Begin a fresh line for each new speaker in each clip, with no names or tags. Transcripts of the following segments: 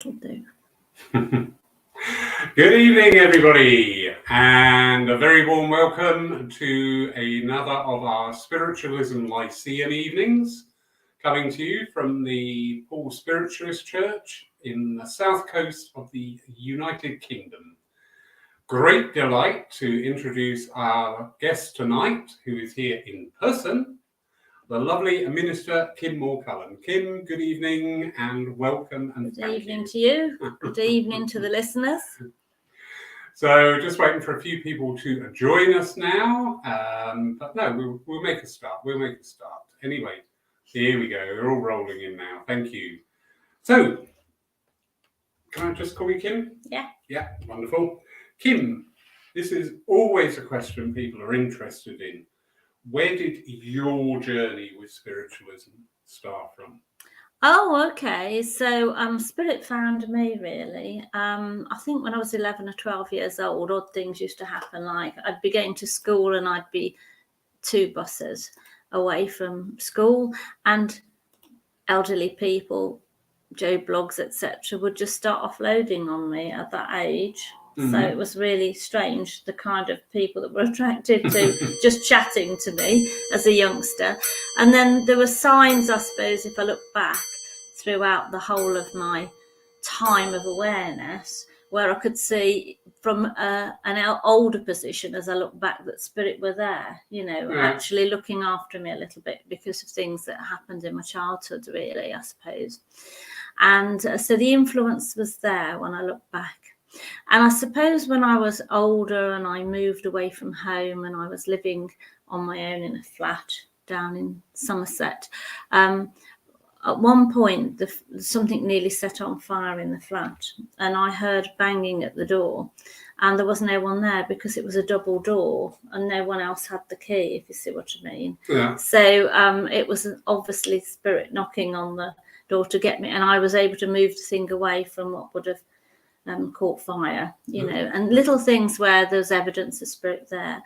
Good
evening, everybody, and a very warm welcome to another of our Spiritualism Lyceum evenings, coming to you from the Paul Spiritualist Church in the south coast of the United Kingdom. Great delight to introduce our guest tonight, who is here in person, the lovely Minister Kim Moore-Cullen. Kim, good evening and welcome and
Good evening to you. Good evening to the listeners.
So just waiting for a few people to join us now, but no, we'll make a start. Anyway, here we go. We're all rolling in now. Thank you. So, can I just call you Kim?
Yeah.
Yeah, wonderful. Kim, this is always a question people are interested in. Where did your journey with spiritualism start from?
Oh, okay. So Spirit found me, really. I think when I was 11 or 12 years old, odd things used to happen. Like I'd be getting to school and I'd be 2 buses away from school, and elderly people, Joe Blogs, etc., would just start offloading on me at that age. Mm-hmm. So it was really strange, the kind of people that were attracted to just chatting to me as a youngster. And then there were signs, I suppose, if I look back throughout the whole of my time of awareness, where I could see from an older position as I look back that Spirit were there, actually looking after me a little bit because of things that happened in my childhood, really, I suppose. And so the influence was there when I look back. And I suppose when I was older and I moved away from home and I was living on my own in a flat down in Somerset, at one point, something nearly set on fire in the flat, and I heard banging at the door, and there was no one there because it was a double door, and no one else had the key, if you see what I mean.
Yeah.
So it was obviously Spirit knocking on the door to get me, and I was able to move the thing away from what would have caught fire, and little things where there's evidence of Spirit there.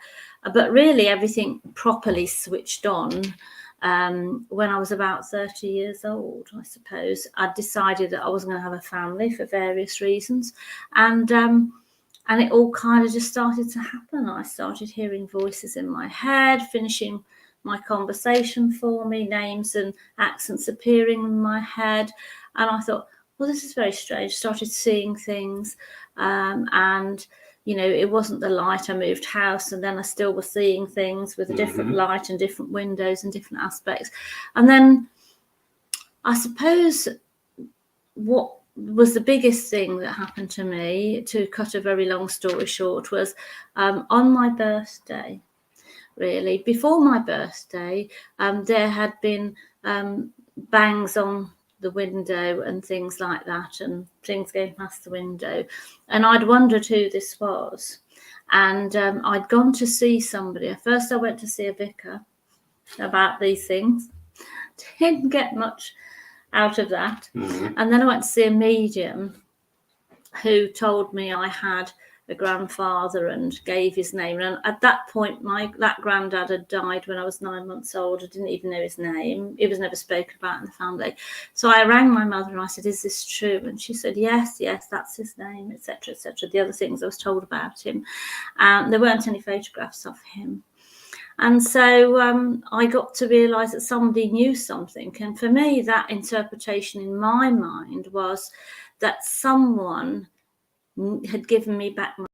But really, everything properly switched on when I was about 30 years old, I suppose. I decided that I wasn't going to have a family for various reasons. And it all kind of just started to happen. I started hearing voices in my head, finishing my conversation for me, names and accents appearing in my head. And I thought, well, this is very strange. Started seeing things, and it wasn't the light. I moved house, and then I still was seeing things with a different light and different windows and different aspects. And then I suppose what was the biggest thing that happened to me, to cut a very long story short, was on my birthday. Really, before my birthday, there had been bangs on the window and things like that, and things going past the window, and I'd wondered who this was, and I'd gone to see somebody. First I went to see a vicar about these things, didn't get much out of that. And then I went to see a medium who told me I had a grandfather and gave his name, and at that point that granddad had died when I was 9 months old. I didn't even know his name. It was never spoken about in the family. So I rang my mother and I said, is this true? And she said, yes, that's his name, etc., etc. The other things I was told about him. There weren't any photographs of him. And so I got to realise that somebody knew something. And for me, that interpretation in my mind was that someone had given me back my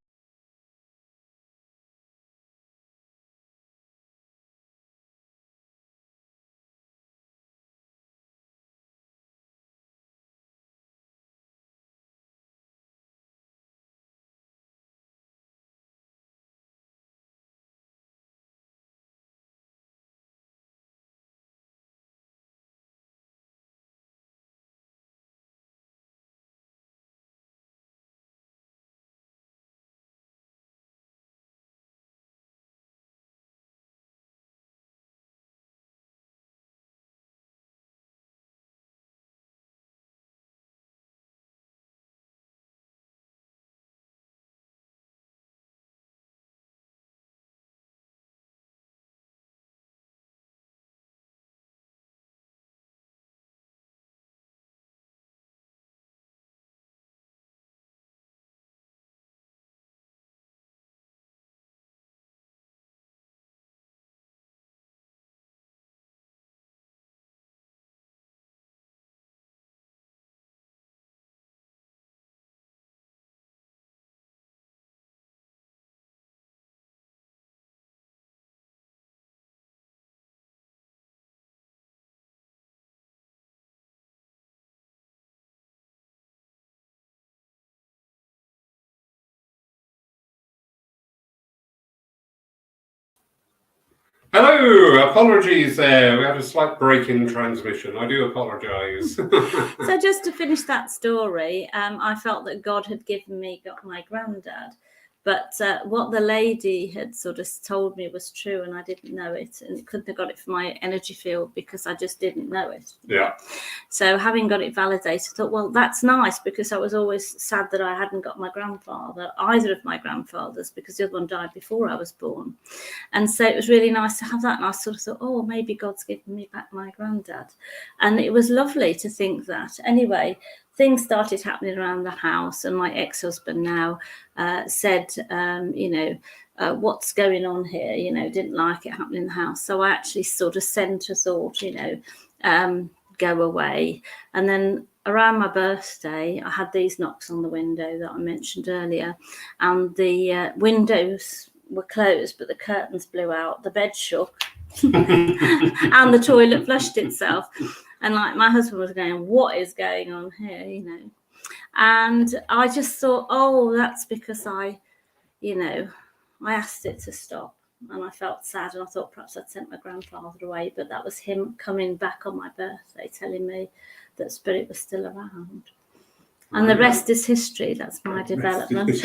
Hello, apologies there. We had a slight break in transmission. I do apologise.
So just to finish that story, I felt that God had given me my granddad, but what the lady had sort of told me was true, and I didn't know it, and couldn't have got it from my energy field because I just didn't know it.
Yeah.
So having got it validated, I thought, well, that's nice, because I was always sad that I hadn't got my grandfather, either of my grandfathers, because the other one died before I was born. And so it was really nice to have that. And I sort of thought, oh, maybe God's given me back my granddad. And it was lovely to think that. Anyway, things started happening around the house, and my ex-husband now said, what's going on here? Didn't like it happening in the house. So I actually sort of sent a thought, go away. And then around my birthday, I had these knocks on the window that I mentioned earlier, and the windows were closed, but the curtains blew out, the bed shook, and the toilet flushed itself. And like my husband was going, what is going on here, And I just thought, oh, that's because I asked it to stop. And I felt sad, and I thought perhaps I'd sent my grandfather away, but that was him coming back on my birthday, telling me that spirit was still around. And the rest is history. That's my development.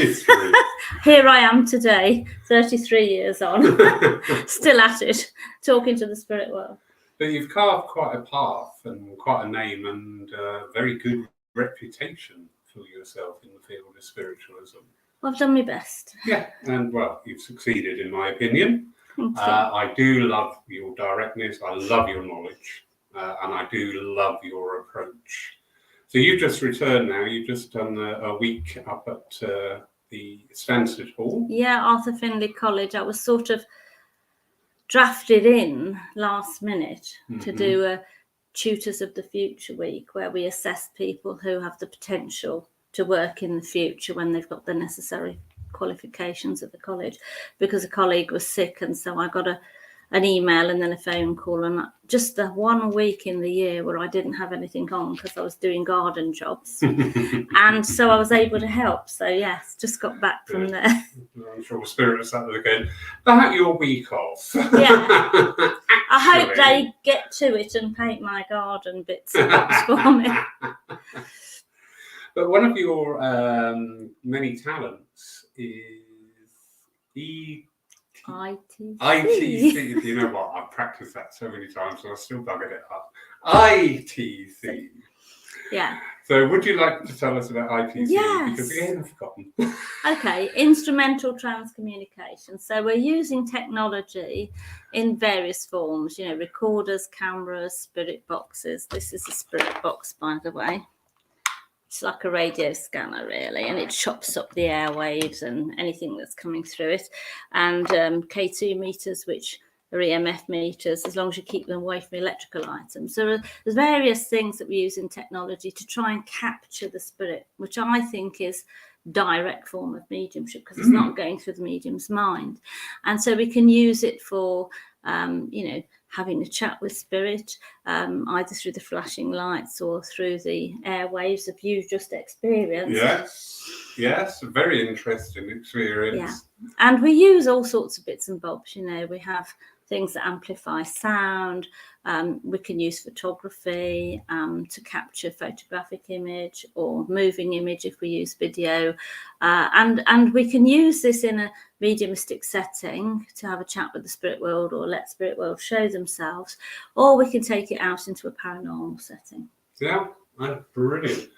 Here I am today, 33 years on, still at it, talking to the spirit world.
But you've carved quite a path and quite a name and a very good reputation for yourself in the field of spiritualism.
Well, I've done my best.
Yeah, and well, you've succeeded in my opinion.
Thank you.
I do love your directness. I love your knowledge, and I do love your approach. So you've just returned now. You've just done a week up at the Stansted Hall.
Yeah, Arthur Findlay College. I was sort of drafted in last minute to do a Tutors of the Future week, where we assess people who have the potential to work in the future when they've got the necessary qualifications at the college, because a colleague was sick, and so I got an email and then a phone call, and just the 1 week in the year where I didn't have anything on because I was doing garden jobs, and so I was able to help. So yes, just got back from there.
I'm sure Spirit is sat there again. About your week off.
Yeah, I hope they get to it and paint my garden bits and bobs for me.
But one of your many talents is ITC. You know what? I've practiced that so many times, so I still buggered it up. ITC.
Yeah.
So would you like to tell us about ITC?
Yes.
Because again, I've forgotten.
Okay, instrumental transcommunication. So we're using technology in various forms, recorders, cameras, spirit boxes. This is a spirit box, by the way. It's like a radio scanner, really, and it chops up the airwaves and anything that's coming through it. And K2 meters, which are EMF meters, as long as you keep them away from electrical items. So there's various things that we use in technology to try and capture the spirit, which I think is direct form of mediumship, because it's not going through the medium's mind. And so we can use it for, having a chat with spirit, either through the flashing lights or through the airwaves that you've just experienced.
Yes, a very interesting experience.
Yeah, and we use all sorts of bits and bobs. We have things that amplify sound. We can use photography to capture photographic image or moving image if we use video. And we can use this in a mediumistic setting to have a chat with the spirit world or let spirit world show themselves, or we can take it out into a paranormal setting.
Yeah, brilliant.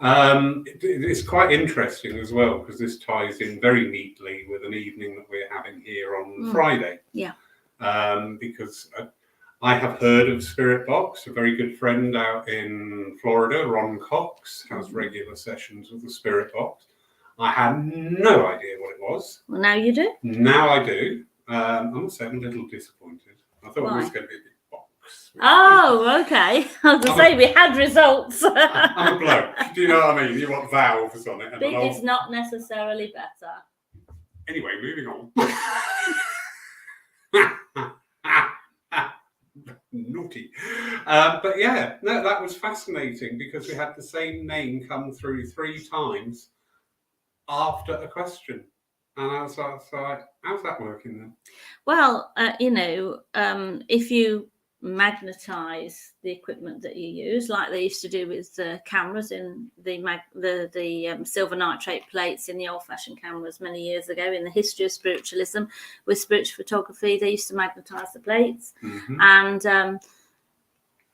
It's quite interesting as well, because this ties in very neatly with an evening that we're having here on Friday.
Yeah.
Because I have heard of Spirit Box. A very good friend out in Florida, Ron Cox, has regular sessions with the Spirit Box. I had no idea what it was.
Well, now you do.
Now I do. I must say I'm a little disappointed. I thought it was going to be a big box.
Oh, okay. I was going to say we had results.
I'm a bloke. Do you know what I mean? You want valves on it. And
big is not necessarily better.
Anyway, moving on. Naughty. But yeah, no, that was fascinating, because we had the same name come through 3 times after a question. And I was like, how's that working then?
Well, if you magnetize the equipment that you use, like they used to do with the cameras in the silver nitrate plates in the old-fashioned cameras many years ago, in the history of spiritualism with spiritual photography, they used to magnetize the plates, and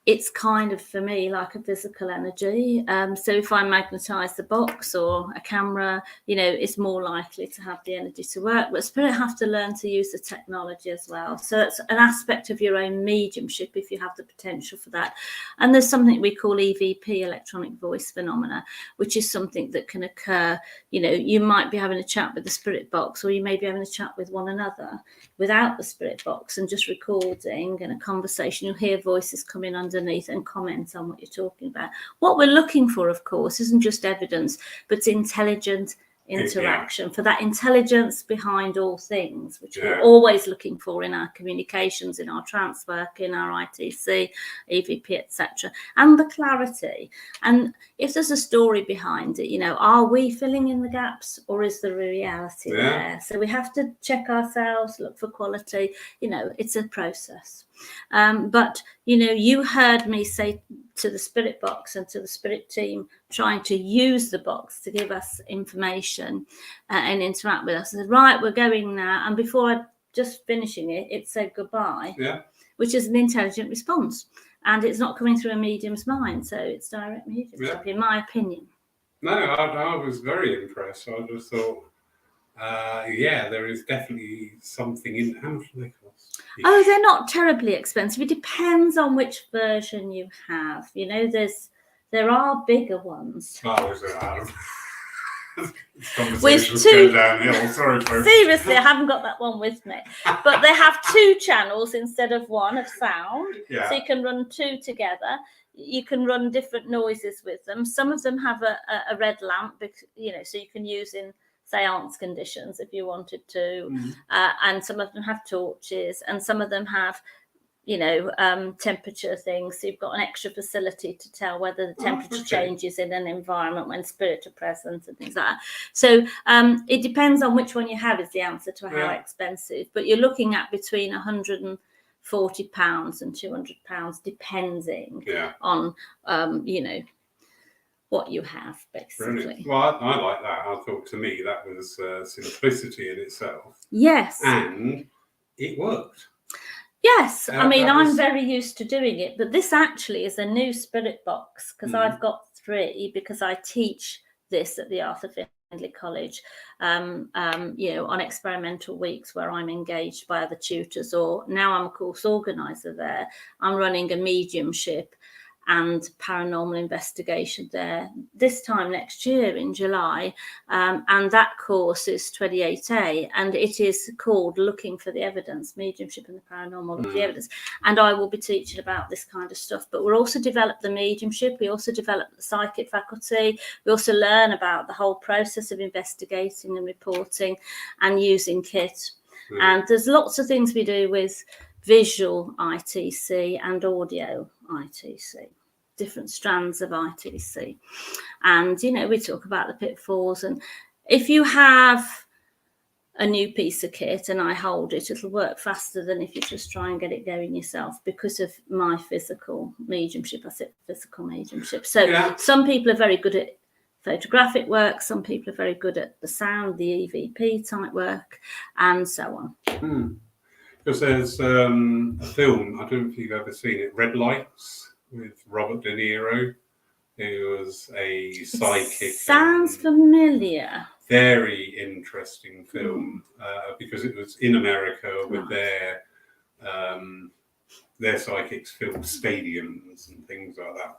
it's kind of, for me, like a physical energy. So if I magnetize the box or a camera, it's more likely to have the energy to work. But spirit have to learn to use the technology as well. So it's an aspect of your own mediumship if you have the potential for that. And there's something we call EVP, electronic voice phenomena, which is something that can occur. You might be having a chat with the spirit box, or you may be having a chat with one another without the spirit box and just recording in a conversation. You'll hear voices coming underneath and comment on what you're talking about. What we're looking for, of course, isn't just evidence, but it's intelligent interaction, for that intelligence behind all things, which we're always looking for in our communications, in our trance work, in our ITC, EVP, etc., and the clarity. And if there's a story behind it, are we filling in the gaps, or is there a reality there? So we have to check ourselves, look for quality. It's a process. But you heard me say to the spirit box and to the spirit team, trying to use the box to give us information and interact with us. I said, right, we're going now. And before I just finishing it said goodbye, which is an intelligent response. And it's not coming through a medium's mind. So it's direct mediumship, in my opinion.
No, I was very impressed. I just thought, there is definitely something in. How much do they cost?
Oh, they're not terribly expensive. It depends on which version you have. There are bigger ones.
Oh, is it? Conversations go downhill. Sorry, folks.
Seriously, I haven't got that one with me. But they have 2 channels instead of 1 of sound. So you can run 2 together. You can run different noises with them. Some of them have a red lamp, so you can use in seance conditions if you wanted to. And some of them have torches, and some of them have temperature things. So you've got an extra facility to tell whether the temperature changes in an environment when spirit are present and things like that. So it depends on which one you have is the answer to how expensive. But you're looking at between £140 and £200, depending on what you have, basically.
Brilliant. Well, I like that. I thought, to me, that was simplicity in itself.
Yes.
And it worked.
Yes, I'm very used to doing it, but this actually is a new spirit box, because I've got 3, because I teach this at the Arthur Findlay College, on experimental weeks where I'm engaged by other tutors, or now I'm a course organizer there. I'm running a mediumship and paranormal investigation there this time next year in July, and that course is 28A, and it is called Looking for the Evidence, Mediumship and the Paranormal, Look for the Evidence. And I will be teaching about this kind of stuff. But we'll also develop the mediumship, we also develop the psychic faculty, we also learn about the whole process of investigating and reporting and using kit. And there's lots of things we do with visual ITC and audio ITC, different strands of ITC. And, we talk about the pitfalls. And if you have a new piece of kit and I hold it, it'll work faster than if you just try and get it going yourself, because of my physical mediumship. I said physical mediumship. So some people are very good at photographic work, some people are very good at the sound, the EVP type work, and so on.
Because there's a film, I don't know if you've ever seen it, Red Lights, with Robert De Niro, who was a psychic.
Sounds familiar.
Very interesting film, because it was in America with their psychics filled stadiums and things like that.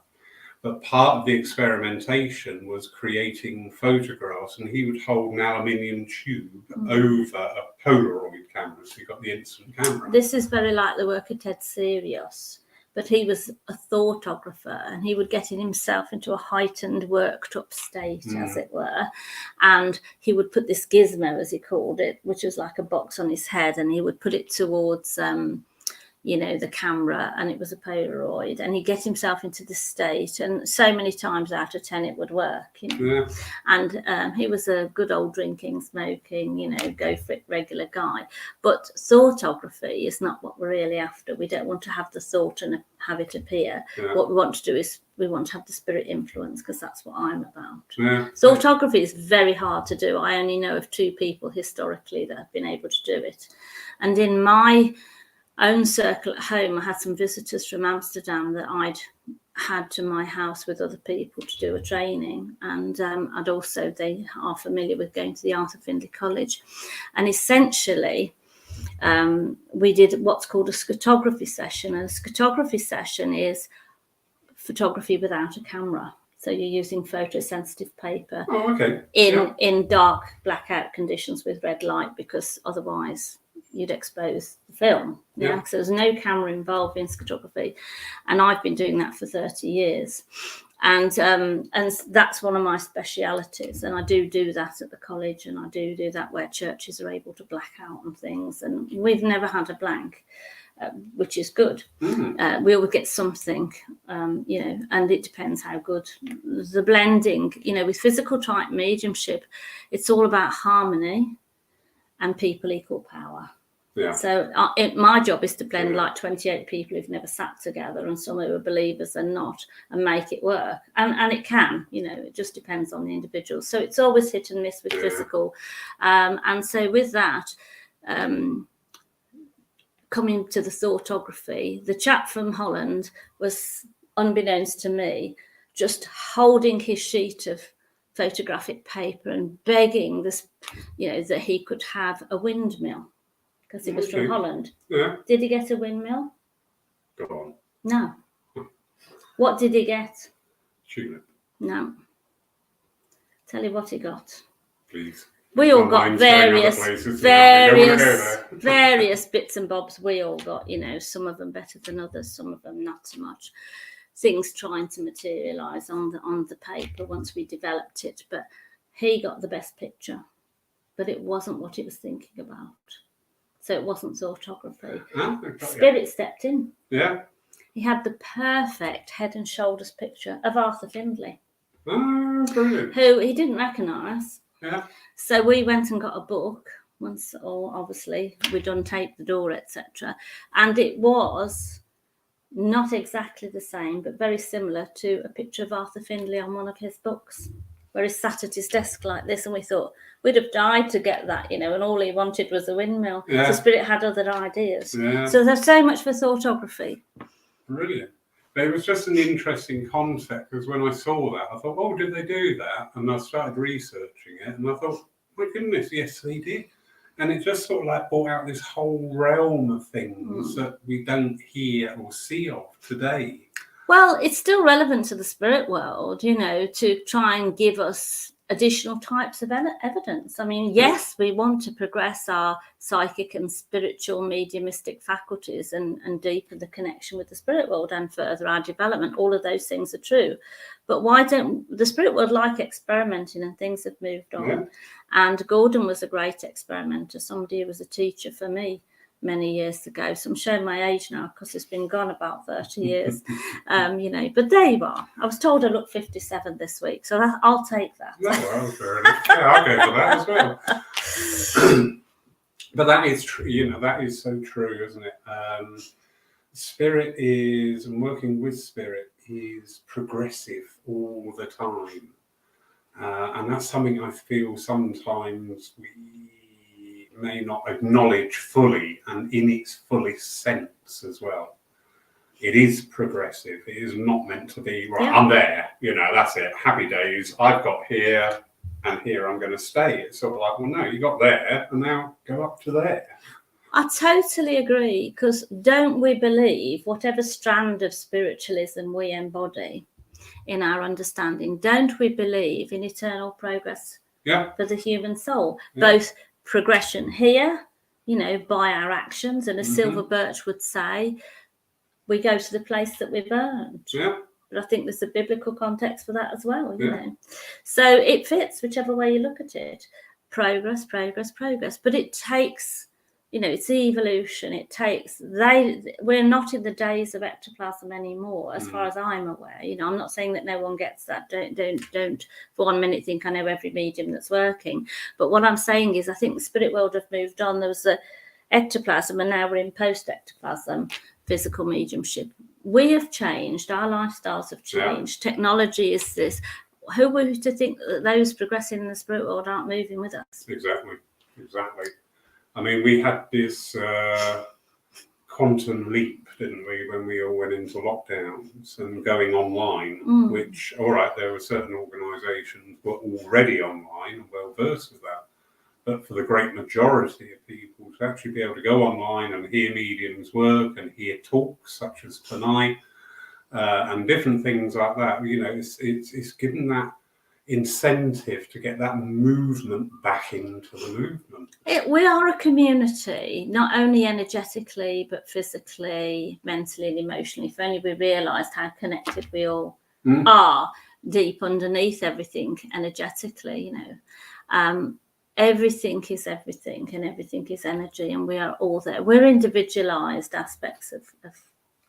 But part of the experimentation was creating photographs, and he would hold an aluminium tube over a Polaroid camera, so you got the instant camera.
This is very like the work of Ted Sirius, but he was a thoughtographer, and he would get himself into a heightened, worked up state, as it were, and he would put this gizmo, as he called it, which was like a box on his head, and he would put it towards you know, the camera, and it was a Polaroid, and he'd get himself into this state, and so many times out of 10 it would work, you know.
Yeah.
And he was a good old drinking, smoking, you know, go for it regular guy. But thoughtography is not what we're really after. We don't want to have the thought and have it appear.
Yeah.
What we want to do is we want to have the spirit influence, because that's what I'm about.
Yeah.
Thoughtography is very hard to do. I only know of 2 people historically that have been able to do it. And in my own circle at home, I had some visitors from Amsterdam that I'd had to my house with other people to do a training, and they are familiar with going to the Arthur Findlay College, and essentially we did what's called a scotography session, and a scotography session is photography without a camera. So you're using photosensitive paper in dark blackout conditions with red light, because otherwise you'd expose the film. Yeah. So there's no camera involved in scotography, and I've been doing that for 30 years. And that's one of my specialities, and I do that at the college, and I do that where churches are able to black out and things, and we've never had a blank, which is good. We always get something, you know, and it depends how good the blending, you know. With physical type mediumship, it's all about harmony, and people equal power.
Yeah.
So my job is to blend like 28 people who've never sat together, and some who are believers and not, and make it work. And it can, you know, it just depends on the individual. So it's always hit and miss with physical. And so with that, coming to the thoughtography, the chap from Holland was, unbeknownst to me, just holding his sheet of photographic paper and begging this, you know, that he could have a windmill, because he was from Holland.
Yeah.
Did he get a windmill?
Go on.
No. What did he get?
Tulip.
No. Tell you what he got.
Please.
We all got various bits and bobs. We all got, you know, some of them better than others, some of them not so much. Things trying to materialise on the paper once we developed it. But he got the best picture, but it wasn't what he was thinking about. So it wasn't thoughtography. Spirit stepped in.
Yeah.
He had the perfect head and shoulders picture of Arthur Findlay.
Oh, brilliant.
Who he didn't recognise.
Yeah.
So we went and got a book once, or obviously we'd untaped the door, etc. And it was not exactly the same, but very similar to a picture of Arthur Findlay on one of his books, where he sat at his desk like this, and we thought we'd have died to get that, you know, and all he wanted was a windmill.
Yeah.
So Spirit had other ideas.
Yeah.
So there's so much for thoughtography.
Brilliant. It was just an interesting concept, because when I saw that, I thought, oh, did they do that? And I started researching it, and I thought, my goodness, yes, they did. And it just sort of like brought out this whole realm of things that we don't hear or see of today.
Well, it's still relevant to the spirit world, you know, to try and give us additional types of evidence. I mean, yes, we want to progress our psychic and spiritual mediumistic faculties and deepen the connection with the spirit world and further our development. All of those things are true. But why don't the spirit world like experimenting, and things have moved on.
Yeah.
And Gordon was a great experimenter. Somebody who was a teacher for me many years ago. So I'm showing my age now because it's been gone about 30 years, you know, but there you are. I was told I look 57 this week, so I'll take that.
No, well, fair enough. Yeah, I'll go for that as well. But that is true, you know, that is so true, isn't it? Spirit is, and working with spirit is progressive all the time. And that's something I feel sometimes we may not acknowledge fully, and in its fullest sense as well. It is progressive. It is not meant to be, right, I'm there, you know, that's it, happy days, I've got here, and here I'm going to stay. It's sort of like, well, no, you got there, and now go up to there.
I totally agree, because don't we believe whatever strand of spiritualism we embody in our understanding, don't we believe in eternal progress for the human soul? Both progression here, you know, by our actions, and as Silver Birch would say, we go to the place that we've earned.
Yeah.
But I think there's a biblical context for that as well, you know. So it fits whichever way you look at it. Progress. But it takes you know, it's evolution. It takes, we're not in the days of ectoplasm anymore, as far as I'm aware. You know, I'm not saying that no one gets that. Don't for 1 minute think I know every medium that's working. But what I'm saying is, I think the spirit world have moved on. There was the ectoplasm, and now we're in post-ectoplasm physical mediumship. We have changed. Our lifestyles have changed. Technology is this. Who were to think that those progressing in the spirit world aren't moving with us?
Exactly. I mean, we had this quantum leap, didn't we, when we all went into lockdowns and going online, which, all right, there were certain organisations were already online and well versed with that. But for the great majority of people, to actually be able to go online and hear mediums work and hear talks such as tonight and different things like that, you know, it's given that incentive to get that movement back into the movement.
We are a community, not only energetically, but physically, mentally and emotionally. If only we realised how connected we all are deep underneath everything energetically, you know. Everything is everything, and everything is energy, and we are all there. We're individualized aspects of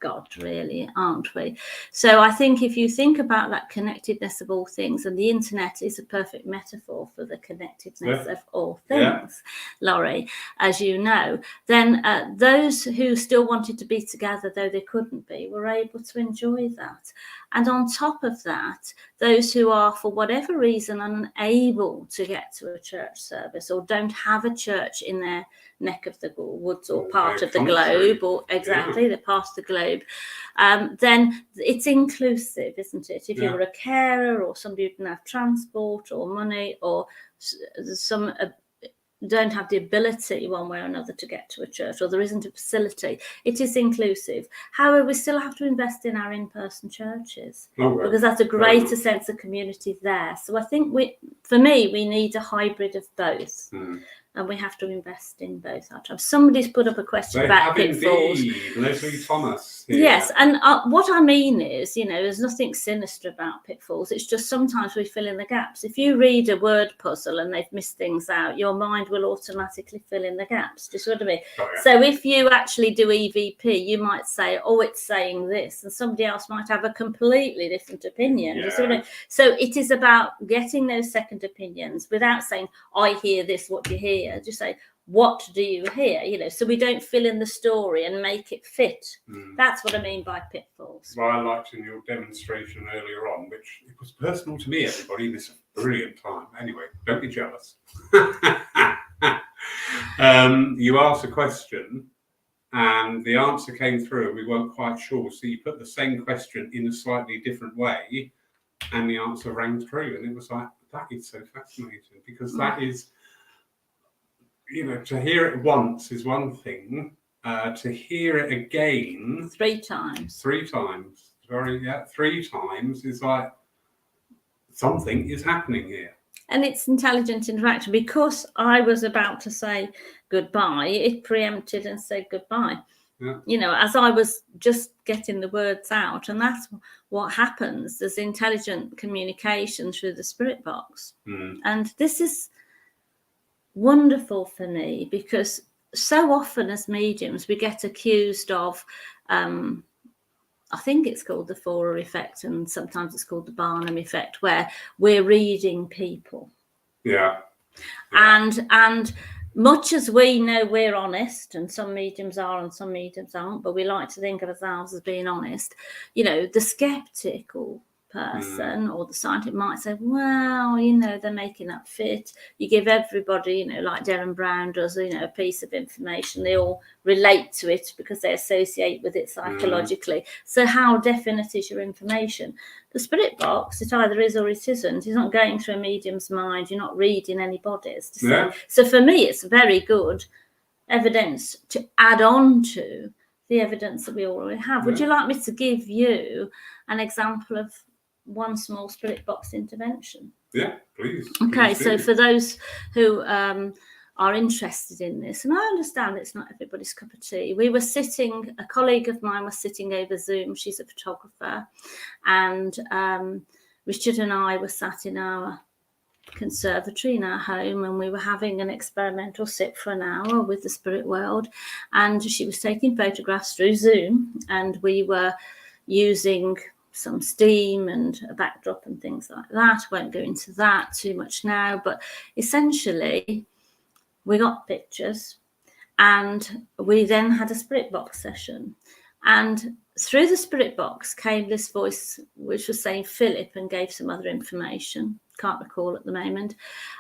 God, really, aren't we? So I think if you think about that connectedness of all things, and the internet is a perfect metaphor for the connectedness of all things, Laurie, as you know, then those who still wanted to be together, though they couldn't be, were able to enjoy that. And on top of that, those who are, for whatever reason, unable to get to a church service or don't have a church in their neck of the woods or part of the globe, or the part of the globe, then it's inclusive, isn't it? If you're a carer or somebody who didn't have transport or money, or some don't have the ability one way or another to get to a church, or there isn't a facility, it is inclusive. However, we still have to invest in our in-person churches, because that's a greater sense of community there. So I think for me, we need a hybrid of both. And we have to invest in both our times. Somebody's put up a question about pitfalls.
Indeed. Leslie Thomas. Here.
Yes, and what I mean is, you know, there's nothing sinister about pitfalls. It's just sometimes we fill in the gaps. If you read a word puzzle and they've missed things out, your mind will automatically fill in the gaps. Do you see what I mean? So if you actually do EVP, you might say, oh, it's saying this, and somebody else might have a completely different opinion. Do you see what I mean? So it is about getting those second opinions without saying, I hear this, what do you hear? Just say, what do you hear? You know, so we don't fill in the story and make it fit. That's what I mean by pitfalls.
Well, I liked in your demonstration earlier on, which it was personal to me, everybody. This is a brilliant time. Anyway, don't be jealous. You asked a question and the answer came through and we weren't quite sure. So you put the same question in a slightly different way and the answer rang through. And it was like, that is so fascinating, because that is, you know, to hear it once is one thing. To hear it again
3 times.
3 times. 3 times is like something is happening here.
And it's intelligent interaction. Because I was about to say goodbye, it preempted and said goodbye. You know, as I was just getting the words out, and that's what happens. There's intelligent communication through the spirit box. And this is wonderful for me, because so often as mediums we get accused of I think it's called the Forer effect, and sometimes it's called the Barnum effect, where we're reading people. And much as we know we're honest, and some mediums are and some mediums aren't, but we like to think of ourselves as being honest, you know, the skeptical person or the scientist might say, well, you know, they're making that fit. You give everybody, you know, like Derren Brown does, you know, a piece of information, they all relate to it because they associate with it psychologically. So how definite is your information? The spirit box, it either is or it isn't. It's not going through a medium's mind. You're not reading anybody's. So for me, it's very good evidence to add on to the evidence that we already have. Would you like me to give you an example of one small spirit box intervention?
Yeah, please.
Okay,
please
so for those who are interested in this, and I understand it's not everybody's cup of tea, we were sitting, a colleague of mine was sitting over Zoom, she's a photographer, and Richard and I were sat in our conservatory in our home, and we were having an experimental sit for an hour with the spirit world, and she was taking photographs through Zoom, and we were using some steam and a backdrop and things like that. I won't go into that too much now, but essentially we got pictures, and we then had a spirit box session, and through the spirit box came this voice which was saying Philip and gave some other information, can't recall at the moment.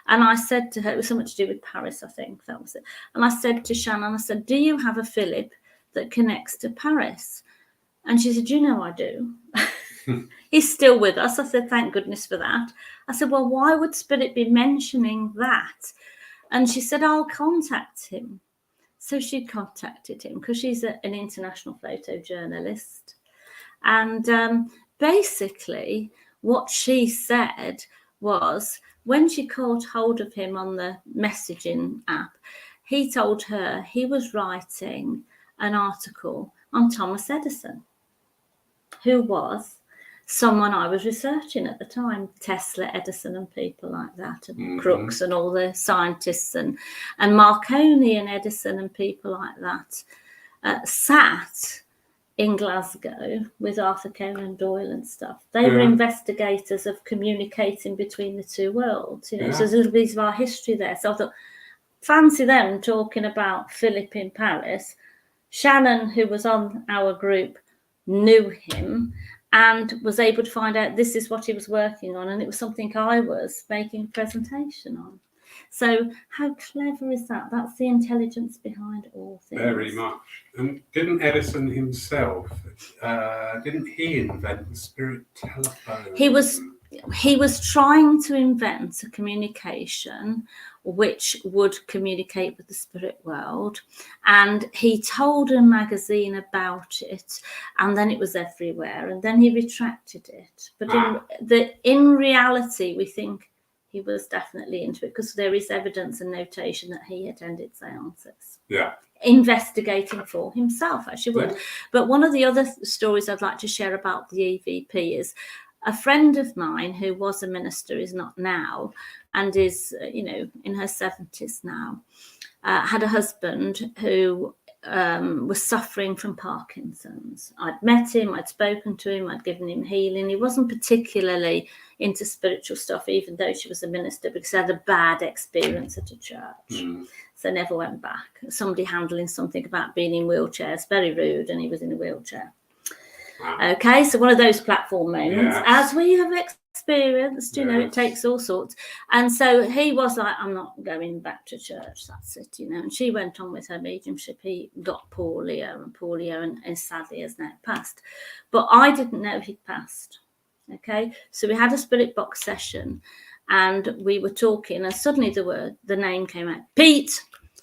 And I said to her, it was something to do with Paris, I think that was it. And I said to Shannon, I said, do you have a Philip that connects to Paris? And she said, you know, I do. He's still with us. I said, thank goodness for that. I said, well, why would Spirit be mentioning that? And she said, I'll contact him. So she contacted him because she's an international photojournalist. And basically what she said was, when she caught hold of him on the messaging app, he told her he was writing an article on Thomas Edison, who was someone I was researching at the time, Tesla, Edison and people like that, and Crookes and all the scientists, and Marconi and Edison and people like that sat in Glasgow with Arthur Conan Doyle and stuff. They were investigators of communicating between the two worlds, you know. So there's a little bit of our history there. So I thought, fancy them talking about Philip in Paris. Shannon, who was on our group, knew him and was able to find out this is what he was working on, and it was something I was making a presentation on. So how clever is that? That's the intelligence behind all things.
Very much. And didn't Edison himself, didn't he invent the spirit telephone?
He was trying to invent a communication which would communicate with the spirit world, and he told a magazine about it, and then it was everywhere, and then he retracted it. But in reality, we think he was definitely into it, because there is evidence and notation that he attended seances.
Yeah.
Investigating for himself, actually would. Yeah. But one of the other stories I'd like to share about the EVP is a friend of mine who was a minister, is not now, and is, in her 70s now, had a husband who was suffering from Parkinson's. I'd met him, I'd spoken to him, I'd given him healing. He wasn't particularly into spiritual stuff, even though she was a minister, because he had a bad experience at a church. So never went back. Somebody handling something about being in wheelchairs, very rude, and he was in a wheelchair. Wow. Okay, so one of those platform moments, as we have experienced, it takes all sorts. And so he was like, I'm not going back to church, that's it, And she went on with her mediumship. He got polio, and sadly has now passed. But I didn't know he'd passed. Okay, so we had a spirit box session, and we were talking, and suddenly the name came out, Pete,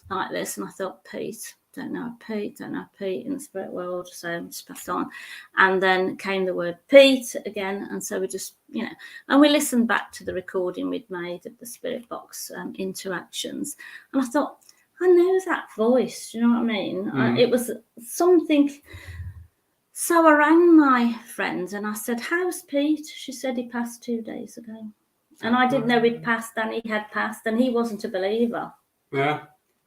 like this, and I thought, Pete. Don't know Pete in the spirit world, so I just passed on. And then came the word Pete again, and so we just, and we listened back to the recording we'd made of the spirit box interactions, and I thought, I know that voice, do you know what I mean? It was something. So I rang my friend and I said, how's Pete? She said he passed 2 days ago. And I didn't know he'd passed, and he had passed, and he wasn't a believer. Yeah.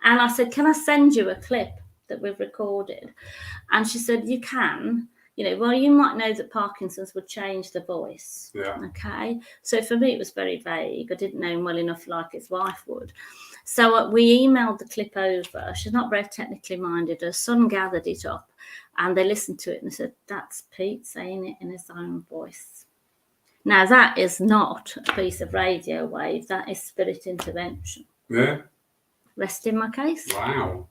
And I said, can I send you a clip that we've recorded? And she said, you can. Well, you might know that Parkinson's would change the voice. Yeah. Okay. So for me, it was very vague. I didn't know him well enough like his wife would. So we emailed the clip over. She's not very technically minded. Her son gathered it up, and they listened to it and they said, that's Pete saying it in his own voice. Now, that is not a piece of radio wave. That is spirit intervention. Yeah. Rest in my case.
Wow.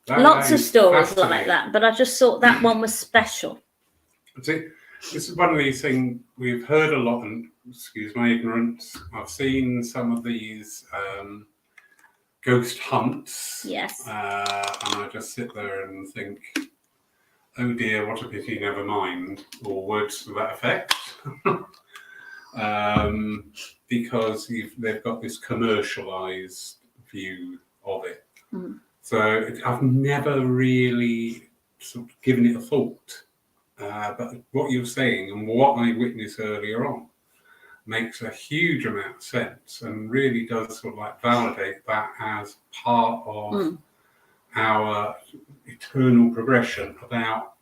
Lots of stories like that, but I just thought that one was special.
See, this is one of these things we've heard a lot, and excuse my ignorance, I've seen some of these ghost hunts.
Yes.
And I just sit there and think, oh dear, what a pity, never mind, or words to that effect. Because they've got this commercialized view of it. So I've never really sort of given it a thought. But what you're saying and what I witnessed earlier on, makes a huge amount of sense and really does sort of like validate that as part of our eternal progression about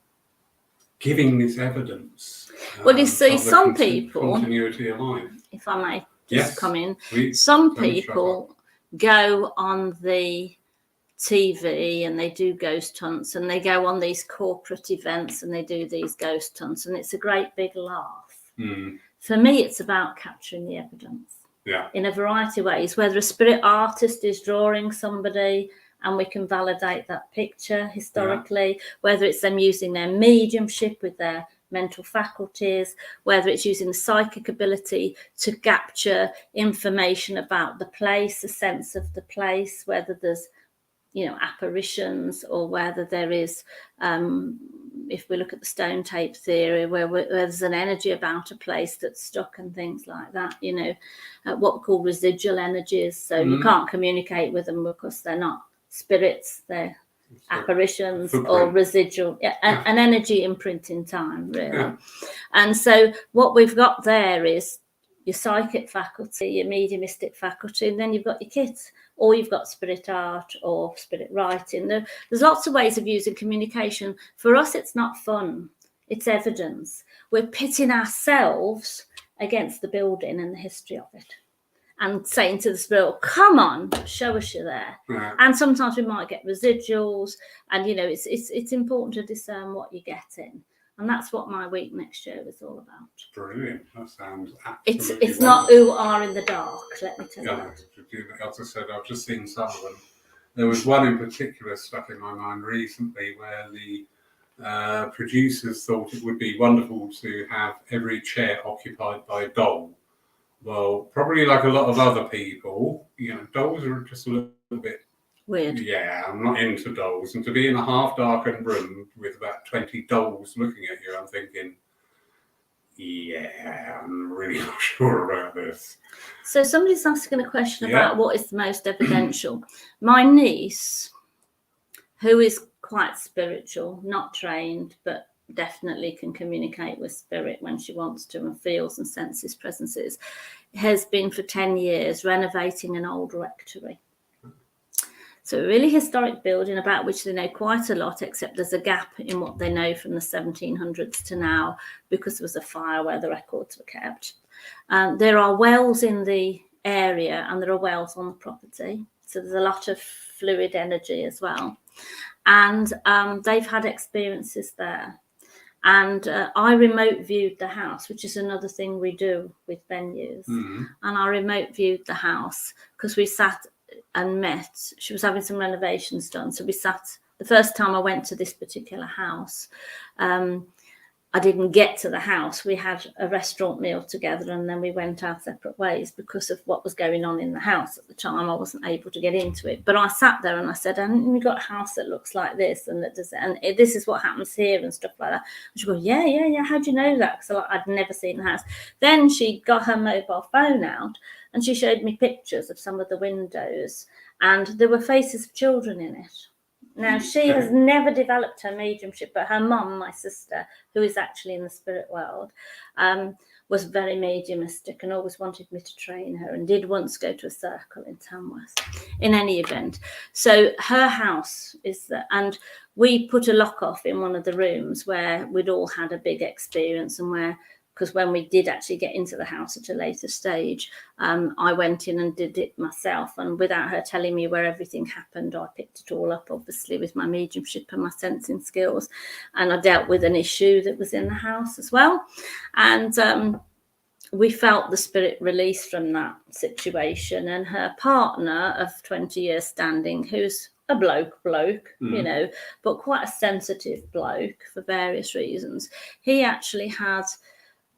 giving this evidence.
Well, you see,
of the
some people,
continuity of life.
if I may just come in,
please,
some people go on the TV and they do ghost hunts, and they go on these corporate events and they do these ghost hunts, and it's a great big laugh. For me, it's about capturing the evidence in a variety of ways, whether a spirit artist is drawing somebody and we can validate that picture historically, whether it's them using their mediumship with their mental faculties, whether it's using the psychic ability to capture information about the place, a sense of the place, whether there's, you know, apparitions, or whether there is, if we look at the stone tape theory, where there's an energy about a place that's stuck and things like that, you know, what we call residual energies. So you can't communicate with them because they're not spirits, they're apparitions or residual, an energy imprint in time, really. And so what we've got there is your psychic faculty, your mediumistic faculty, and then you've got your kit, or you've got spirit art or spirit writing. There's lots of ways of using communication. For us, it's not fun, it's evidence. We're pitting ourselves against the building and the history of it, and saying to the spirit, come on, show us you're there. And sometimes we might get residuals, and you know, it's important to discern what you're getting. And that's what my week next year is all about.
Brilliant. That sounds absolutely
It's not who are in the dark, let me tell you that.
As I said, I've just seen some of them. There was one in particular stuck in my mind recently where the producers thought it would be wonderful to have every chair occupied by a doll. Well, probably like a lot of other people, you know, dolls are just a little bit
weird.
Yeah, I'm not into dolls. And to be in a half-darkened room with about 20 dolls looking at you, I'm thinking, yeah, I'm really not sure about this.
So somebody's asking a question about what is the most evidential. My niece, who is quite spiritual, not trained, but definitely can communicate with spirit when she wants to and feels and senses presences, has been for 10 years renovating an old rectory. So a really historic building about which they know quite a lot, except there's a gap in what they know from the 1700s to now because there was a fire where the records were kept. There are wells in the area and there are wells on the property. So there's a lot of fluid energy as well. And they've had experiences there. And I remote viewed the house, which is another thing we do with venues. And I remote viewed the house because we sat and met. She was having some renovations done, so we sat. The first time I went to this particular house, I didn't get to the house. We had a restaurant meal together and then we went our separate ways because of what was going on in the house at the time. I wasn't able to get into it, but I sat there and I said, "And we've got a house that looks like this and that does it, and this is what happens here and stuff like that." And she goes, yeah, how do you know that? Because I'd never seen the house. Then she got her mobile phone out and she showed me pictures of some of the windows and there were faces of children in it. Now, she has never developed her mediumship, but her mum, my sister, who is actually in the spirit world, was very mediumistic and always wanted me to train her and did once go to a circle in Tamworth. In any event, so her house is there, and we put a lock off in one of the rooms where we'd all had a big experience and where, because when we did actually get into the house at a later stage, I went in and did it myself. And without her telling me where everything happened, I picked it all up, obviously, with my mediumship and my sensing skills. And I dealt with an issue that was in the house as well. And we felt the spirit release from that situation. And her partner of 20 years standing, who's a bloke, you know, but quite a sensitive bloke for various reasons, he actually had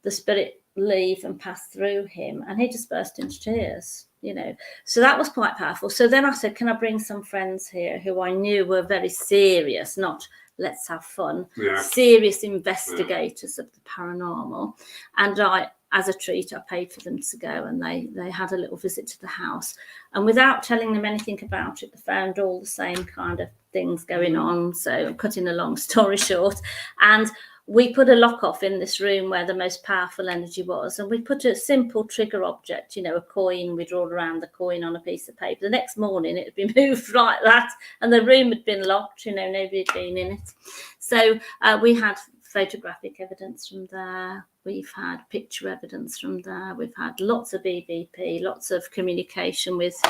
the spirit leave and pass through him, and he just burst into tears, you know. So that was quite powerful. So then I said, can I bring some friends here who I knew were very serious, not let's have fun, serious investigators of the paranormal. And I, as a treat, I paid for them to go, and they had a little visit to the house. And without telling them anything about it, they found all the same kind of things going on. So I'm cutting a long story short. And we put a lock off in this room where the most powerful energy was, and we put a simple trigger object, a coin. We draw around the coin on a piece of paper. The next morning it had been moved like that, and the room had been locked, nobody had been in it. So we had photographic evidence from there. We've had picture evidence from there. We've had lots of EVP, lots of communication with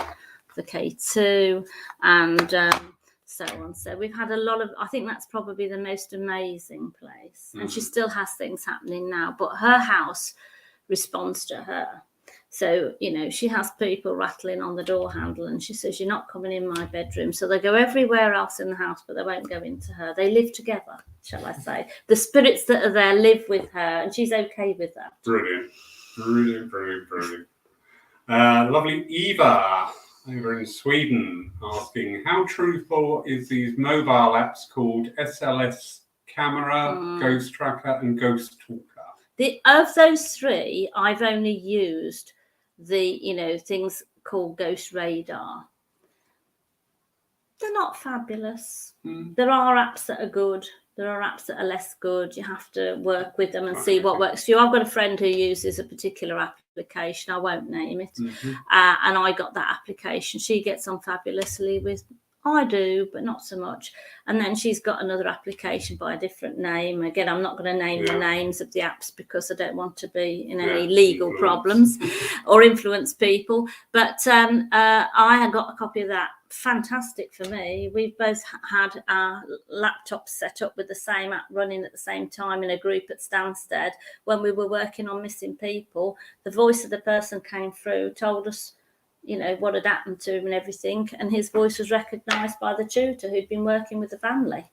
the K2, and so on. So we've had a lot of, I think that's probably the most amazing place. And she still has things happening now, but her house responds to her. So, she has people rattling on the door handle, and she says, "You're not coming in my bedroom." So they go everywhere else in the house, but they won't go into her. They live together, shall I say. The spirits that are there live with her, and she's okay with that.
Brilliant. Brilliant, brilliant, brilliant. Lovely Eva over in Sweden asking, how truthful is these mobile apps called SLS Camera, Ghost Tracker and Ghost Talker?
Of those three, I've only used the, things called Ghost Radar. They're not fabulous. There are apps that are good. There are apps that are less good. You have to work with them and see what works for you. I've got a friend who uses a particular application. I won't name it. And I got that application. She gets on fabulously with. I do, but not so much. And then she's got another application by a different name. Again, I'm not going to name the names of the apps because I don't want to be in any legal problems or influence people. But I had got a copy of that. Fantastic for me. We've both had our laptops set up with the same app running at the same time in a group at Stansted. When we were working on missing people, the voice of the person came through, told us what had happened to him and everything, and his voice was recognised by the tutor who'd been working with the family.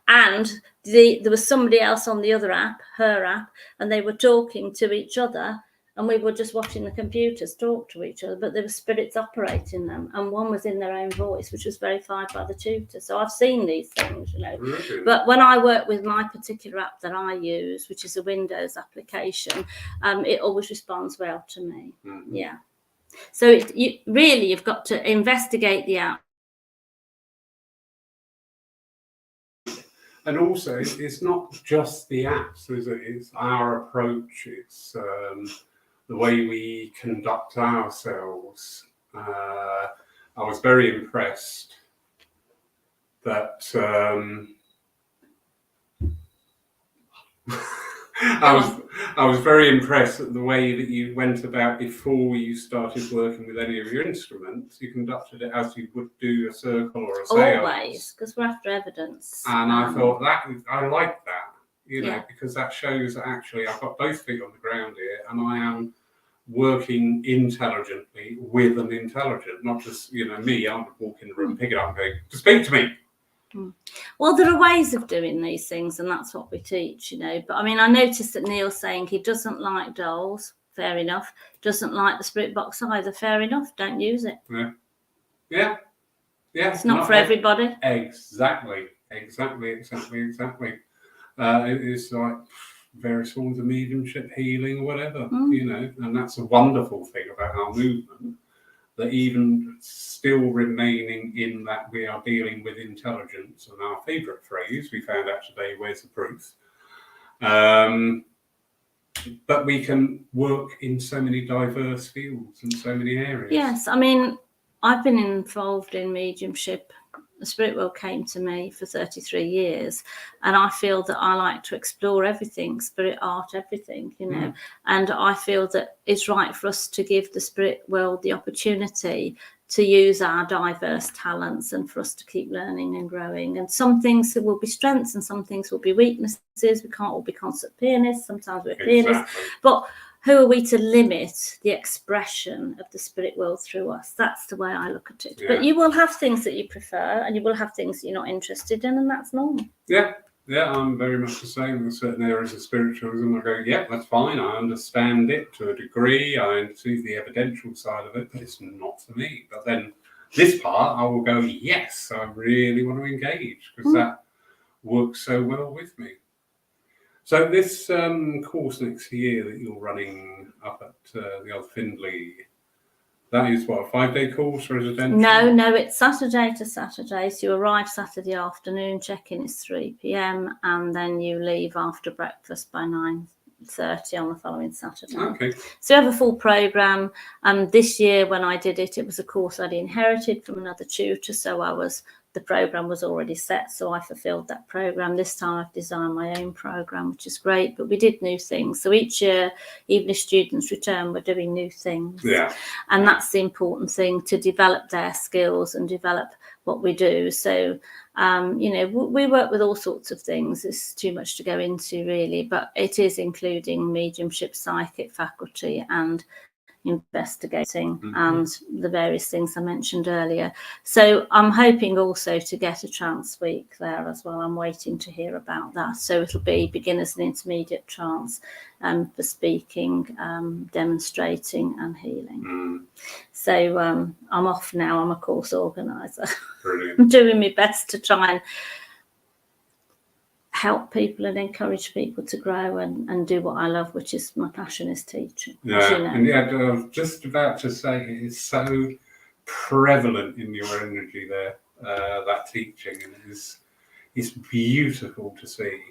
And there was somebody else on the other app, her app, and they were talking to each other, and we were just watching the computers talk to each other, but there were spirits operating them, and one was in their own voice, which was verified by the tutor. So I've seen these things,
Really?
But when I work with my particular app that I use, which is a Windows application, it always responds well to me. Yeah. So you've got to investigate the app.
And also, it's not just the apps, is it? It's our approach. It's the way we conduct ourselves. I was very impressed that I was very impressed at the way that you went about before you started working with any of your instruments. You conducted it as you would do a circle or a seance.
Always, because we're after evidence.
And I thought I like that, because that shows that actually I've got both feet on the ground here, and I am working intelligently with an intelligent, not just me. I would walk in the room, pick it up, and go, "To speak to me."
Well, there are ways of doing these things, and that's what we teach, But I mean, I noticed that Neil's saying he doesn't like dolls. Fair enough. Doesn't like the spirit box either. Fair enough. Don't use it.
Yeah.
It's not for everybody.
Exactly. It is like various forms of mediumship, healing, whatever, and that's a wonderful thing about our movement. That even still remaining in that we are dealing with intelligence, and our favourite phrase we found out today, where's the proof? But we can work in so many diverse fields and so many areas.
Yes, I mean, I've been involved in mediumship. The spirit world came to me for 33 years, and I feel that I like to explore everything, spirit, art, everything, and I feel that it's right for us to give the spirit world the opportunity to use our diverse talents and for us to keep learning and growing. And some things will be strengths and some things will be weaknesses. We can't all be concert pianists. Sometimes we're pianists, but who are we to limit the expression of the spirit world through us? That's the way I look at it. But you will have things that you prefer, and you will have things that you're not interested in, and that's normal.
Yeah, I'm very much the same. In certain areas of spiritualism, I go, that's fine. I understand it to a degree. I see the evidential side of it, but it's not for me. But then this part, I will go, yes, I really want to engage, because that works so well with me. So this course next year that you're running up at the old Findlay, That is what, a 5-day course, residential?
No, it's Saturday to Saturday. So you arrive Saturday afternoon, check-in is 3 p.m, and then you leave after breakfast by 9:30 on the following Saturday.
Okay.
So we have a full programme. This year when I did it, it was a course I'd inherited from another tutor, so the programme was already set, so I fulfilled that programme. This time I've designed my own programme, which is great, but we did new things. So each year, even if students return, we're doing new things.
Yeah.
And that's the important thing, to develop their skills and develop what we do. So, we work with all sorts of things. It's too much to go into really, but it is including mediumship, psychic faculty and investigating and the various things I mentioned earlier. So I'm hoping also to get a trance week there as well. I'm waiting to hear about that. So it'll be beginners and intermediate trance for speaking, demonstrating and healing. So I'm off now. I'm a course organizer.
Brilliant.
I'm doing my best to try and help people and encourage people to grow and do what I love, which is my passion is teaching.
Yeah, and I was just about to say, it's so prevalent in your energy there, that teaching, and it's beautiful to see.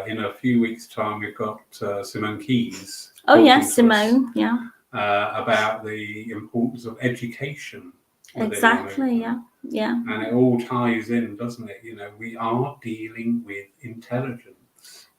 In a few weeks' time, we've got Simone Keys.
Oh yes, Simone, yeah.
About the importance of education.
Exactly, yeah.
And it all ties in, doesn't it? We are dealing with intelligence.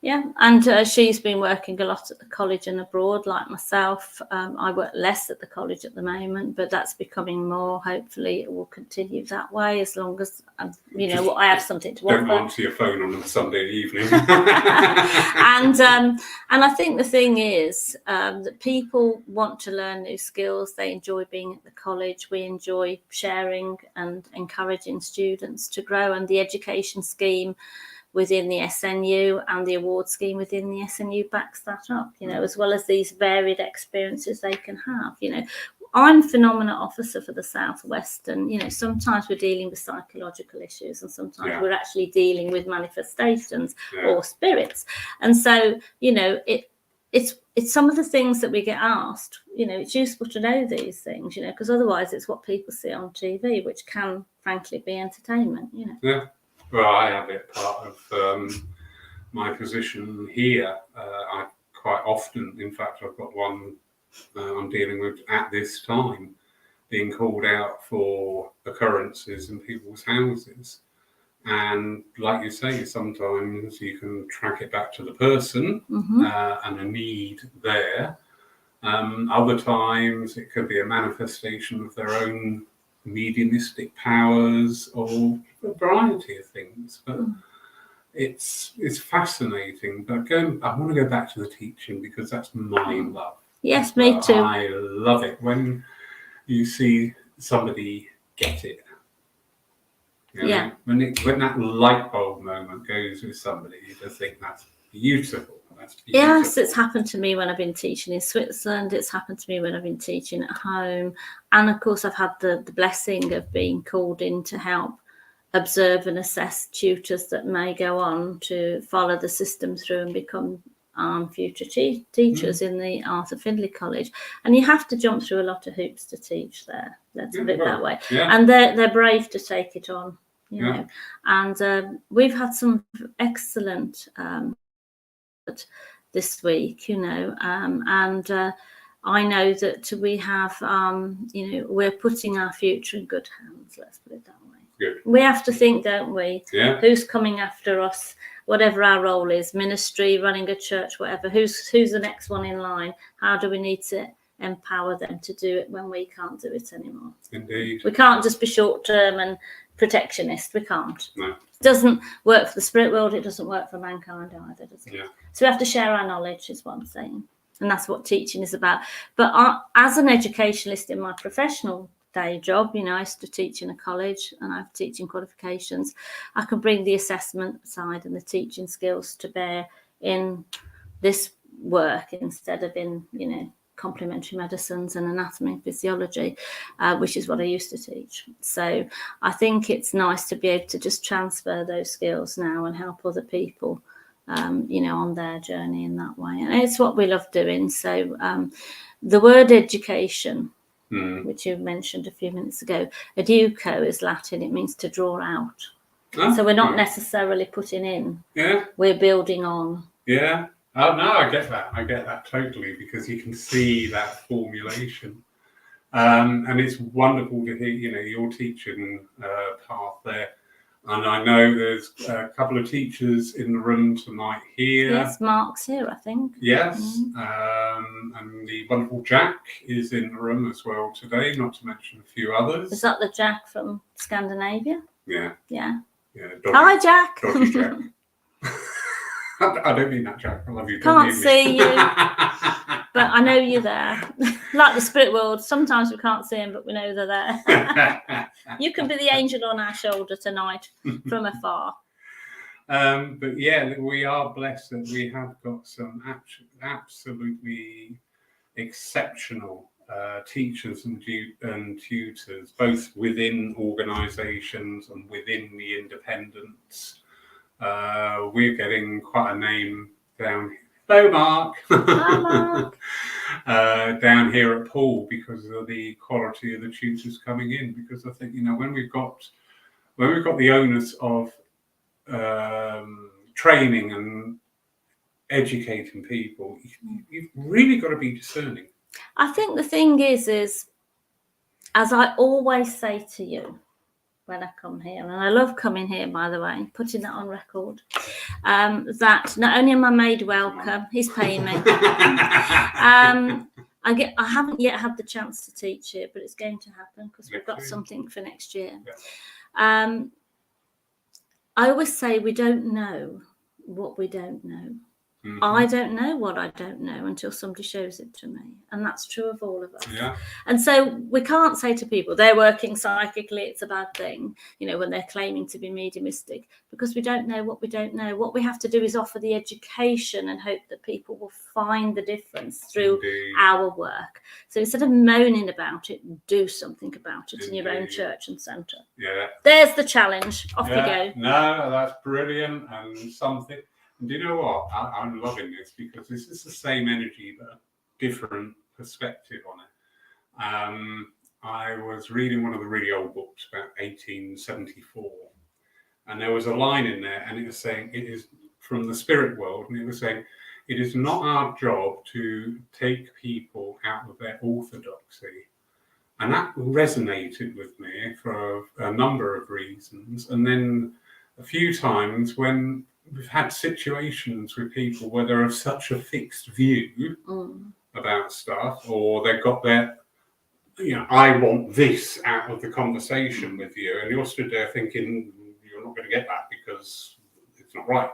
Yeah, and she's been working a lot at the college and abroad, like myself. I work less at the college at the moment, but that's becoming more. Hopefully, it will continue that way as long as I have something to offer.
Don't answer your phone on a Sunday evening.
And I think the thing is that people want to learn new skills. They enjoy being at the college. We enjoy sharing and encouraging students to grow, and the education scheme within the SNU and the award scheme within the SNU backs that up, as well as these varied experiences they can have. I'm phenomena officer for the Southwest, and sometimes we're dealing with psychological issues, and sometimes we're actually dealing with manifestations or spirits. And so, it's some of the things that we get asked. It's useful to know these things, because otherwise it's what people see on TV, which can, frankly, be entertainment.
Yeah. Well, I have it part of my position here. I quite often, in fact, I've got one I'm dealing with at this time, being called out for occurrences in people's houses. And like you say, sometimes you can track it back to the person and a need there. Other times it could be a manifestation of their own mediumistic powers or a variety of things, but it's fascinating. But I want to go back to the teaching because that's my love.
Yes, me too.
I love it when you see somebody get it. When that light bulb moment goes with somebody, you just think that's beautiful.
Yes, it's happened to me when I've been teaching in Switzerland. It's happened to me when I've been teaching at home. And of course, I've had the blessing of being called in to help observe and assess tutors that may go on to follow the system through and become future teachers in the Arthur Findlay College. And you have to jump through a lot of hoops to teach there. Let's put it that way.
Yeah.
And they're brave to take it on, And we've had some excellent this week, and I know that we have, we're putting our future in good hands. Let's put it that way.
Good.
We have to think, don't we?
Yeah.
Who's coming after us? Whatever our role is, ministry, running a church, whatever. Who's the next one in line? How do we need to empower them to do it when we can't do it anymore?
Indeed.
We can't just be short term and protectionist. We can't.
No.
It doesn't work for the spirit world. It doesn't work for mankind either, does it?
Yeah.
So we have to share our knowledge, is what I'm saying. And that's what teaching is about. But as an educationalist in my professional day job, I used to teach in a college and I have teaching qualifications. I can bring the assessment side and the teaching skills to bear in this work instead of in, complementary medicines and anatomy and physiology, which is what I used to teach. So I think it's nice to be able to just transfer those skills now and help other people, on their journey in that way. And it's what we love doing. So the word education which you mentioned a few minutes ago. Educo is Latin, it means to draw out.
Oh,
So we're not necessarily putting in, we're building on.
Yeah. Oh, no, I get that totally, because you can see that formulation. And it's wonderful to hear, your teaching path there. And I know there's a couple of teachers in the room tonight here.
Yes, Mark's here, I think.
Yes. And the wonderful Jack is in the room as well today, not to mention a few others.
Is that the Jack from Scandinavia?
Yeah.
Yeah.
Dodgy,
hi, Jack.
Dodgy Jack. I don't mean that, Jack. I love you.
Can't see you, but I know you're there. Like the spirit world, sometimes we can't see them, but we know they're there. You can be the angel on our shoulder tonight from afar.
But yeah, we are blessed that we have got some absolutely exceptional teachers and tutors, both within organisations and within the independents. We're getting quite a name down here. Hello, Mark.
Hi, Mark.
Down here at Paul, because of the quality of the tutors coming in. Because I think, when we've got the onus of training and educating people, you've really got to be discerning.
I think the thing is, as I always say to you when I come here, and I love coming here, by the way, putting that on record, that not only am I made welcome, he's paying me. I haven't yet had the chance to teach here, but it's going to happen because we've got something for next year. Yeah. I always say we don't know what we don't know. Mm-hmm. I don't know what I don't know until somebody shows it to me. And that's true of all of us.
Yeah.
And so we can't say to people, they're working psychically, it's a bad thing, when they're claiming to be mediumistic, because we don't know what we don't know. What we have to do is offer the education and hope that people will find the difference through our work. So instead of moaning about it, do something about it in your own church and centre.
Yeah.
There's the challenge. Off you go.
No, that's brilliant. And something. And do you know what? I'm loving this, because this is the same energy but a different perspective on it. I was reading one of the really old books about 1874, and there was a line in there, and it was saying, it is from the spirit world, and it was saying, it is not our job to take people out of their orthodoxy. And that resonated with me for a number of reasons. And then a few times when we've had situations with people where they're of such a fixed view about stuff, or they've got their, I want this out of the conversation with you, and you're stood there thinking you're not going to get that because it's not right.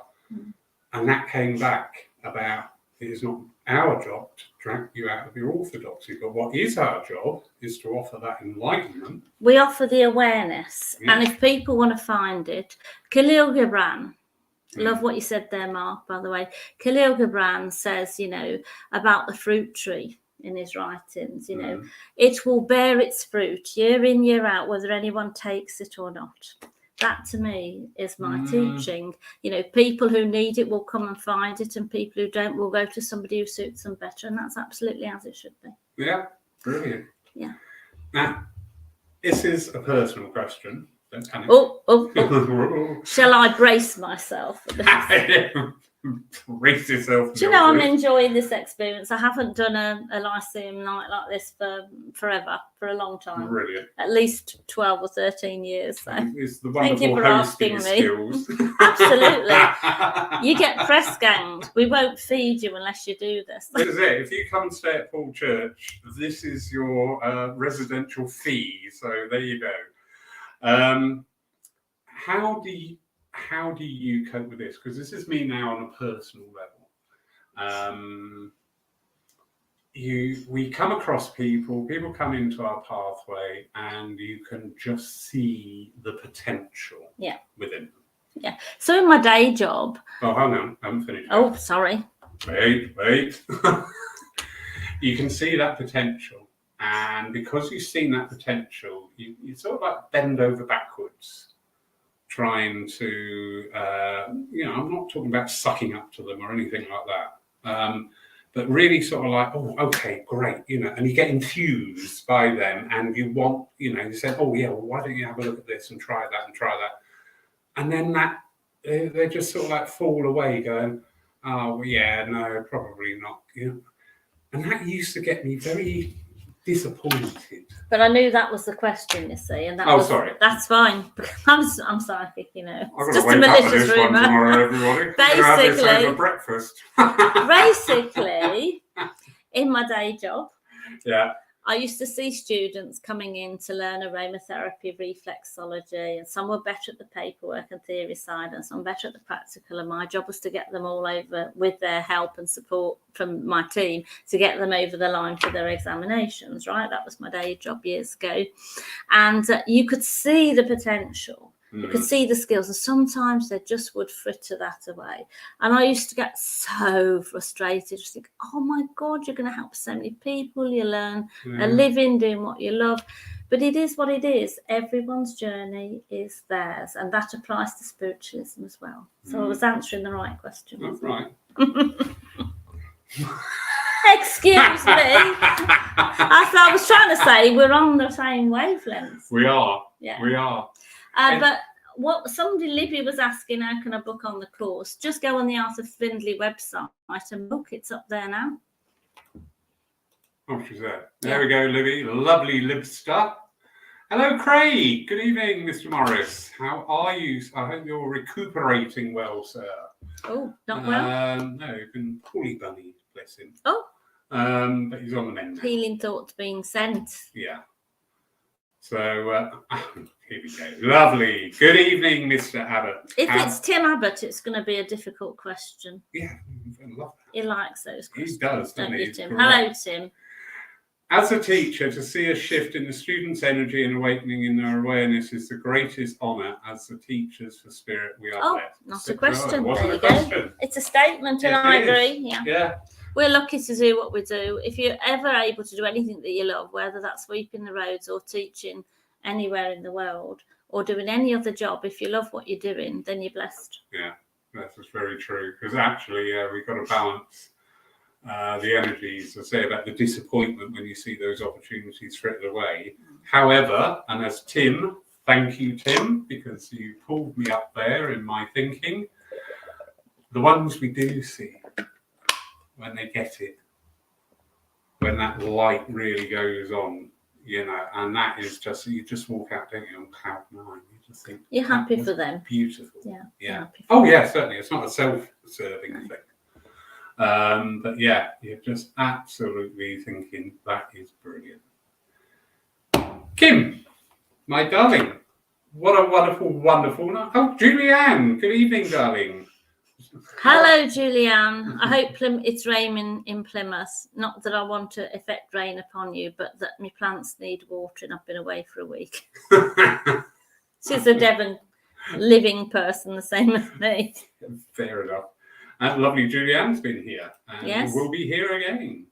And that came back about, it is not our job to drag you out of your orthodoxy, but what is our job is to offer that enlightenment.
We offer the awareness, and if people want to find it, Khalil Gibran, love what you said there, Mark, by the way. Khalil Gibran says, about the fruit tree in his writings, it will bear its fruit year in, year out, whether anyone takes it or not. That to me is my teaching. People who need it will come and find it, and people who don't will go to somebody who suits them better. And that's absolutely as it should be.
Yeah, brilliant.
Yeah.
Now, this is a personal question. Don't panic.
Oh. Shall I brace myself?
Brace yourself.
Do you know, I'm enjoying this experience. I haven't done a Lyceum night like this for forever, for a long time.
Brilliant.
At least 12 or 13 years. So.
It's the
Thank you for asking me.
Skills.
Absolutely. You get press ganged. We won't feed you unless you do this.
This is it. If you come and stay at Paul Church, this is your residential fee. So there you go. How do you cope with this? Because this is me now on a personal level. We come across people come into our pathway, and you can just see the potential within them.
Yeah. So in my day job.
Oh, hang on, I haven't finished.
Oh, sorry.
Wait. You can see that potential. And because you've seen that potential, you sort of like bend over backwards, trying to, I'm not talking about sucking up to them or anything like that. but really sort of like, oh, okay, great, and you get enthused by them, and you want, you say, oh yeah, well, why don't you have a look at this and try that, and then they just sort of like fall away, going, oh well, yeah, no, probably not, and that used to get me very disappointed.
But I knew that was the question, you see, and
sorry.
That's fine. I'm psychic,
It's
just a malicious rumour.
Tomorrow, everybody.
Basically,
over breakfast.
Basically, in my day job,
yeah,
I used to see students coming in to learn aromatherapy, reflexology, and some were better at the paperwork and theory side, and some better at the practical. And my job was to get them all over, with their help and support from my team, to get them over the line for their examinations. Right, that was my day job years ago, and you could see the potential. You could see the skills, and sometimes they just would fritter that away. And I used to get so frustrated, just think, oh my God, you're going to help so many people. You learn a living doing what you love. But it is what it is. Everyone's journey is theirs, and that applies to spiritualism as well. So I was answering the right question.
That's right.
Excuse me. I was trying to say we're on the same wavelength.
We are.
Yeah.
We are.
But what Libby was asking, how can I book on the course? Just go on the Art of Findlay website and book. It's up there now.
Oh, she's there. There we go, Libby. Lovely Libster. Hello, Craig. Good evening, Mr. Morris. How are you? I hope you're recuperating well, sir.
Oh, not well?
No, he's been poorly bunny, bless him.
Oh.
But he's on the mend now.
Healing thoughts being sent.
Yeah. So, here we go. Lovely. Good evening, Mr. Abbott.
If it's Tim Abbott, it's going to be a difficult question.
Yeah, I love that.
He likes those questions.
He does,
don't
he?
you, Tim? Hello, Tim.
As a teacher, to see a shift in the students' energy and awakening in their awareness is the greatest honour. As the teachers for spirit, we are blessed.
Not a question.
There you go.
It's a statement, and I agree. Yeah. We're lucky to do what we do. If you're ever able to do anything that you love, whether that's sweeping the roads or teaching anywhere in the world or doing any other job, if you love what you're doing, then you're blessed.
Yeah, that's very true. Because actually, we've got to balance the energies. I say about the disappointment when you see those opportunities frittered away. However, and as Tim, thank you, Tim, because you pulled me up there in my thinking, the ones we do see, when they get it, when that light really goes on, and that is just, you just walk out, don't you, on cloud nine. You just think
you're happy for them.
Beautiful.
Yeah.
Oh yeah, certainly. It's not a self-serving thing. But yeah, you're just absolutely thinking that is brilliant. Kim, my darling, what a wonderful, wonderful night. Oh, Julianne, good evening, darling.
Hello, Julianne. I hope it's raining in Plymouth. Not that I want to affect rain upon you, but that my plants need watering. I've been away for a week. She's a Devon living person, the same as me.
Fair enough. And lovely Julianne's been here, and
yes,
will be here again.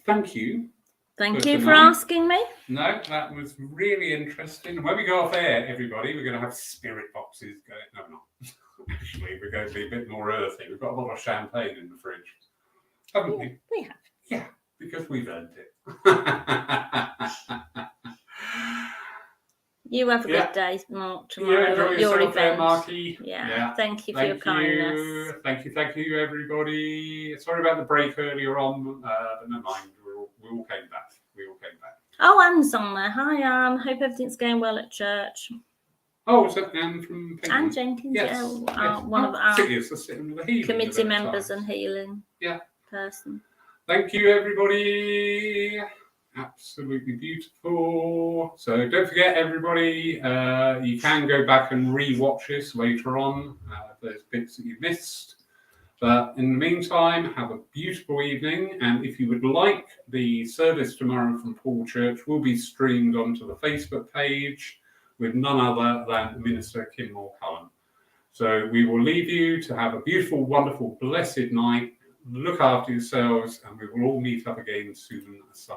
Thank you.
Thank you for asking me.
No, that was really interesting. When we go off air, everybody, we're going to have spirit boxes going. No, we're not. Actually, we're going to be a bit more earthy. We've got a lot of champagne in the fridge, haven't we?
We have.
Yeah, because we've earned it.
You have a good day, Mark, tomorrow at your event.
Marky.
Yeah, thank you for your kindness.
Thank you, everybody. Sorry about the break earlier on, but never mind. We all came back.
Oh, Anne's on there. Hi, Anne. Hope everything's going well at church.
Oh, is that Anne from Penguin?
Anne Jenkins,
yes.
One of our
healing
committee members and healing person.
Thank you, everybody. Absolutely beautiful. So don't forget, everybody, you can go back and re-watch this later on. There's bits that you missed. But in the meantime, have a beautiful evening. And if you would like, the service tomorrow from Paul Church will be streamed onto the Facebook page with none other than Minister Kim Moore-Cullen. So we will leave you to have a beautiful, wonderful, blessed night. Look after yourselves, and we will all meet up again soon.